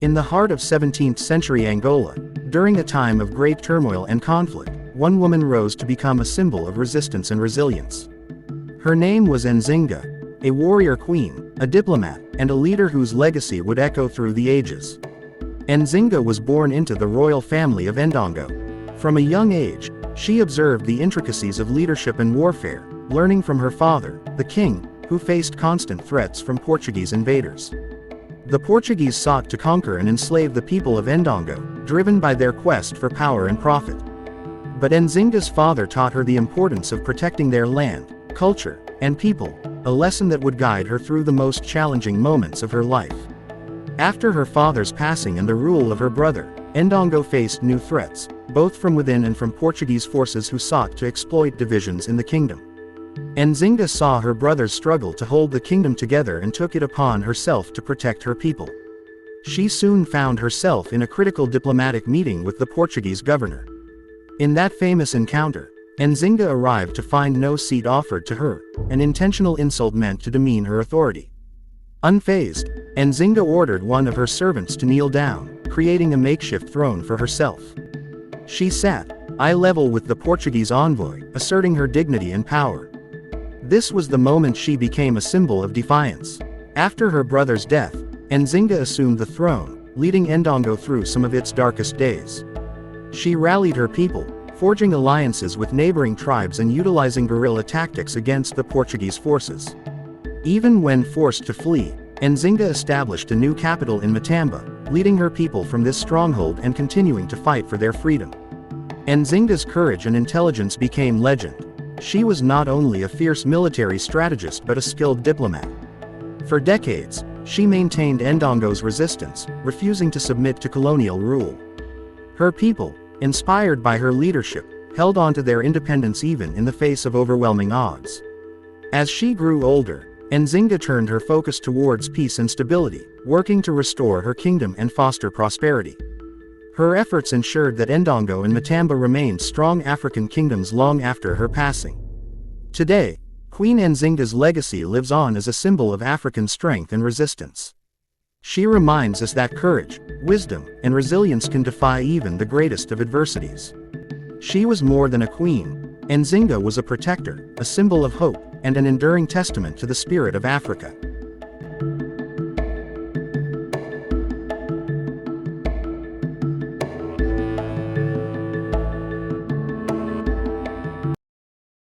In the heart of 17th century Angola, during a time of great turmoil and conflict, one woman rose to become a symbol of resistance and resilience. Her name was Nzinga, a warrior queen, a diplomat, and a leader whose legacy would echo through the ages. Nzinga was born into the royal family of Ndongo. From a young age, she observed the intricacies of leadership and warfare, learning from her father, the king, who faced constant threats from Portuguese invaders. The Portuguese sought to conquer and enslave the people of Ndongo, driven by their quest for power and profit. But Nzinga's father taught her the importance of protecting their land, culture, and people, a lesson that would guide her through the most challenging moments of her life. After her father's passing and the rule of her brother, Ndongo faced new threats, both from within and from Portuguese forces who sought to exploit divisions in the kingdom. Nzinga saw her brothers struggle to hold the kingdom together and took it upon herself to protect her people. She soon found herself in a critical diplomatic meeting with the Portuguese governor. In that famous encounter, Nzinga arrived to find no seat offered to her, an intentional insult meant to demean her authority. Unfazed, Nzinga ordered one of her servants to kneel down, creating a makeshift throne for herself. She sat, eye level with the Portuguese envoy, asserting her dignity and power. This was the moment she became a symbol of defiance. After her brother's death, Nzinga assumed the throne, leading Ndongo through some of its darkest days. She rallied her people, forging alliances with neighboring tribes and utilizing guerrilla tactics against the Portuguese forces. Even when forced to flee, Nzinga established a new capital in Matamba, leading her people from this stronghold and continuing to fight for their freedom. Nzinga's courage and intelligence became legend. She was not only a fierce military strategist but a skilled diplomat. For decades, she maintained Ndongo's resistance, refusing to submit to colonial rule. Her people, inspired by her leadership, held on to their independence even in the face of overwhelming odds. As she grew older, Nzinga turned her focus towards peace and stability, working to restore her kingdom and foster prosperity. Her efforts ensured that Ndongo and Matamba remained strong African kingdoms long after her passing. Today, Queen Nzinga's legacy lives on as a symbol of African strength and resistance. She reminds us that courage, wisdom, and resilience can defy even the greatest of adversities. She was more than a queen. Nzinga was a protector, a symbol of hope, and an enduring testament to the spirit of Africa.